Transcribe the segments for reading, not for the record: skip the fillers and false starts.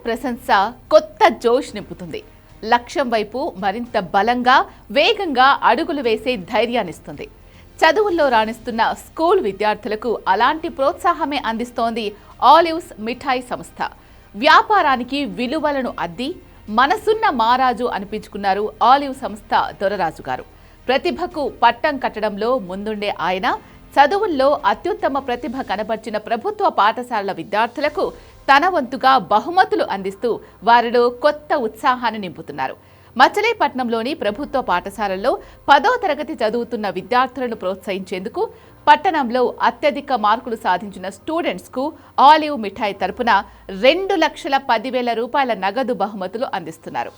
ప్రశంస కొత్త జోష్ నింపుతుంది. లక్ష్యం వైపు మరింత బలంగా వేగంగా అడుగులు వేసే ధైర్యాన్నిస్తుంది. చదువుల్లో రాణిస్తున్న స్కూల్ విద్యార్థులకు అలాంటి ప్రోత్సాహమే అందిస్తోంది ఆలివ్స్ మిఠాయి సంస్థ. వ్యాపారానికి విలువలను అద్ది మనసున్న మారాజు అనిపించుకున్నారు ఆలివ్ సంస్థ దొరరాజు గారు. ప్రతిభకు పట్టం కట్టడంలో ముందుండే ఆయన చదువుల్లో అత్యుత్తమ ప్రతిభ కనబర్చిన ప్రభుత్వ పాఠశాలల విద్యార్థులకు తన వంతుగా బహుమతులు అందిస్తూ వారిలో కొత్త ఉత్సాహాన్ని నింపుతున్నారు. మచిలీపట్నంలోని ప్రభుత్వ పాఠశాలల్లో 10వ తరగతి చదువుతున్న విద్యార్థులను ప్రోత్సహించేందుకు పట్టణంలో అత్యధిక మార్కులు సాధించిన స్టూడెంట్స్కు ఆలివ్ మిఠాయి తరపున 2,10,000 రూపాయల నగదు బహుమతులు అందిస్తున్నారు.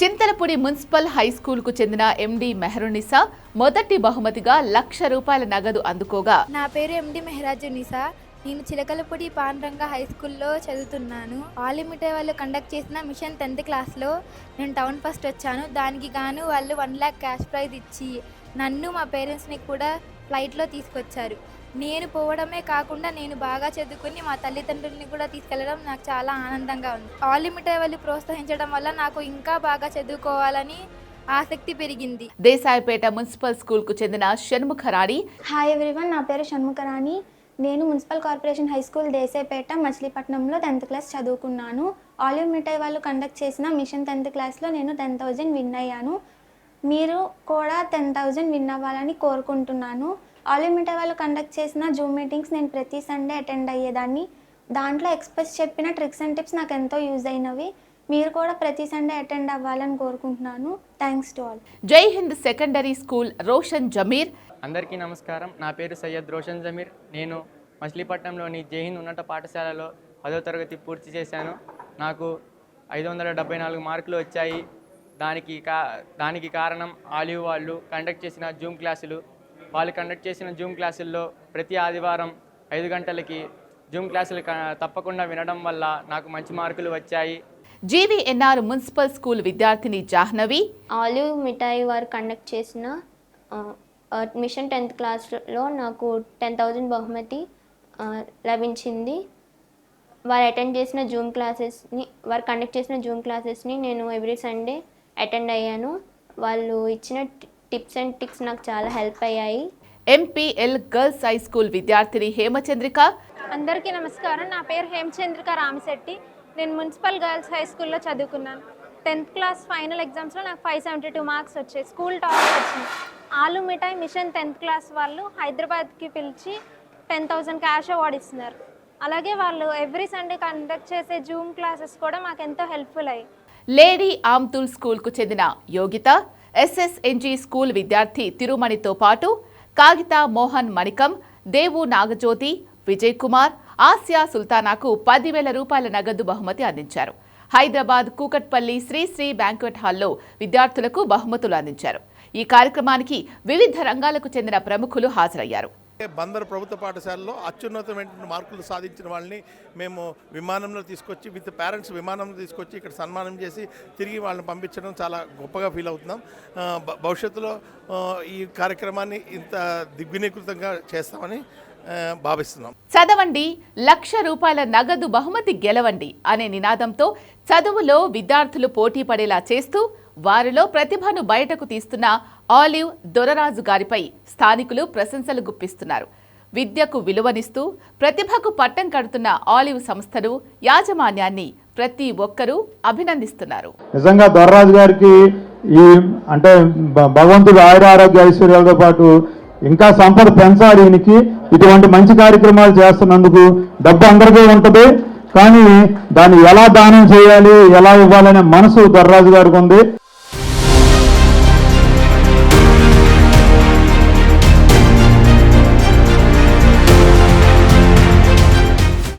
చింతలపూడి మున్సిపల్ హైస్కూల్కు చెందిన ఎండి మెహరునిసా మొదటి బహుమతిగా 1,00,000 రూపాయల నగదు అందుకోగా, నా పేరు ఎండి మెహరాజునిసా. నేను చిలకలపూడి పాండ్రంగ హైస్కూల్లో చదువుతున్నాను. ఆలివ్ మిఠాయి వాళ్ళు కండక్ట్ చేసిన మిషన్ 10th క్లాస్లో నేను టౌన్ ఫస్ట్ వచ్చాను. దానికి గాను వాళ్ళు 1 lakh క్యాష్ ప్రైజ్ ఇచ్చి నన్ను మా పేరెంట్స్ని కూడా ఫ్లైట్లో తీసుకొచ్చారు. నేను పోవడమే కాకుండా నేను బాగా చదువుకుని మా తల్లిదండ్రుల్ని కూడా తీసుకెళ్లడం నాకు చాలా ఆనందంగా ఉంది. ఆలివ్ మిఠాయి వాళ్ళు ప్రోత్సహించడం వల్ల నాకు ఇంకా బాగా చదువుకోవాలని ఆసక్తి పెరిగింది. దేశాయపేట మున్సిపల్ స్కూల్కు చెందిన షణ్ముఖరాణి. హాయ్ ఎవ్రీవన్, నా పేరు షణ్ముఖరాణి. నేను municipal corporation high school Desaipeta మచిలీపట్నంలో 10th క్లాస్ చదువుకున్నాను. ఆలివ్ మిఠాయి వాళ్ళు కండక్ట్ చేసిన మిషన్ 10th క్లాస్లో నేను 10,000 విన్ అయ్యాను. మీరు కూడా 10,000 విన్ అవ్వాలని కోరుకుంటున్నాను. ఆలివ్ మిఠాయి వాళ్ళు కండక్ట్ చేసిన జూమ్ మీటింగ్స్ నేను ప్రతి సండే అటెండ్ అయ్యేదాన్ని. దాంట్లో ఎక్స్పర్ట్స్ చెప్పిన ట్రిక్స్ అండ్ టిప్స్ నాకు ఎంతో యూజ్ అయినవి. మీరు కూడా ప్రతి సండే అటెండ్ అవ్వాలని కోరుకుంటున్నాను. Thanks to all. జై హింద్ సెకండరీ స్కూల్ రోషన్ జమీర్. అందరికీ నమస్కారం. నా పేరు సయ్యద్ రోషన్ జమీర్. నేను మచిలీపట్నంలోని జై హింద్ ఉన్నత పాఠశాలలో 10వ తరగతి పూర్తి చేశాను. నాకు 574 మార్కులు వచ్చాయి. దానికి కారణం ఆలివ్ వాళ్ళు కండక్ట్ చేసిన జూమ్ క్లాసులు. వాళ్ళు కండక్ట్ చేసిన జూమ్ క్లాసుల్లో ప్రతి ఆదివారం 5 గంటలకి జూమ్ క్లాసులు తప్పకుండా వినడం వల్ల నాకు మంచి మార్కులు వచ్చాయి. జీవీఎన్ఆర్ మున్సిపల్ స్కూల్ విద్యార్థిని జాహ్నవి. ఆలివ్ మిఠాయి వారు కండక్ట్ చేసిన మిషన్ 10th క్లాస్లో నాకు 10,000 బహుమతి లభించింది. వారు కండక్ట్ చేసిన జూమ్ క్లాసెస్ని నేను ఎవ్రీ సండే అటెండ్ అయ్యాను. వాళ్ళు ఇచ్చిన టిప్స్ అండ్ ట్రిక్స్ నాకు చాలా హెల్ప్ అయ్యాయి. ఎంపీఎల్ గర్ల్స్ హై స్కూల్ విద్యార్థిని హేమచంద్రిక. అందరికీ నమస్కారం. నా పేరు హేమచంద్రిక రామశెట్టి. నేను మున్సిపల్ గర్ల్స్ హై స్కూల్లో చదువుకున్నాను. 10th క్లాస్ ఫైనల్ ఎగ్జామ్స్లో నాకు 572 మార్క్స్ వచ్చాయి. స్కూల్ టాప్ వచ్చింది. ఆలివ్ మిఠాయి మిషన్ 10th క్లాస్ వాళ్ళు హైదరాబాద్కి పిలిచి 10,000 క్యాష్ అవార్డు ఇస్తున్నారు. అలాగే వాళ్ళు ఎవ్రీ సండే కండక్ట్ చేసే జూమ్ క్లాసెస్ కూడా మాకు ఎంతో హెల్ప్ఫుల్ అయ్యాయి. లేడీ ఆమ్తుల్ స్కూల్కు చెందిన యోగిత, ఎస్ఎస్ఎన్జీ స్కూల్ విద్యార్థి తిరుమణితో పాటు కాగిత మోహన్ మణికం, దేవు నాగజ్యోతి, విజయ్ కుమార్, ఆసియా సుల్తానాకు 10,000 రూపాయల నగదు బహుమతి అందించారు. హైదరాబాద్ కూకట్పల్లి శ్రీశ్రీ బ్యాంక్వెట్ హాల్లో విద్యార్థులకు బహుమతులు అందించారు. ఈ కార్యక్రమానికి వివిధ రంగాలకు చెందిన ప్రముఖులు హాజరయ్యారు. బందర్ ప్రభుత్వ పాఠశాలలో అత్యున్నతమైన మార్కులు సాధించిన వాళ్ళని మేము విమానంలో తీసుకొచ్చి విత్ పేరెంట్స్ విమానంలో తీసుకొచ్చి ఇక్కడ సన్మానం చేసి తిరిగి వాళ్ళని పంపించడం చాలా గొప్పగా ఫీల్ అవుతున్నాం. భవిష్యత్తులో ఈ కార్యక్రమాన్ని ఇంత దిగ్వినీకృతంగా చేస్తామని భావిస్తున్నాం. చదవండి 1,00,000 రూపాయల నగదు బహుమతి గెలవండి అనే నినాదంతో చదువులో విద్యార్థులు పోటీ పడేలా చేస్తూ వారిలో ప్రతిభను బయటకు తీస్తున్న ఆలివ్ దొరరాజు గారిపై స్థానికులు ప్రశంసలు గుప్పిస్తున్నారు. విద్యకు విలువనిస్తూ ప్రతిభకు పట్టం కడుతున్న ఆలివ్ సంస్థను, యాజమాన్యాన్ని ప్రతి ఒక్కరూ అభినందిస్తున్నారు. నిజంగా దొరరాజు గారికి ఈ అంటే భగవంతుడు ఆయురారోగ్య ఐశ్వర్యాలతో పాటు ఇంకా సంపద పెంచాలి. ఈయనకి ఇటువంటి మంచి కార్యక్రమాలు చేస్తున్నందుకు డబ్బు అందరికీ ఉంటుంది, కానీ దాన్ని ఎలా దానం చేయాలి, ఎలా ఇవ్వాలనే మనసు దొరరాజు గారికి ఉంది.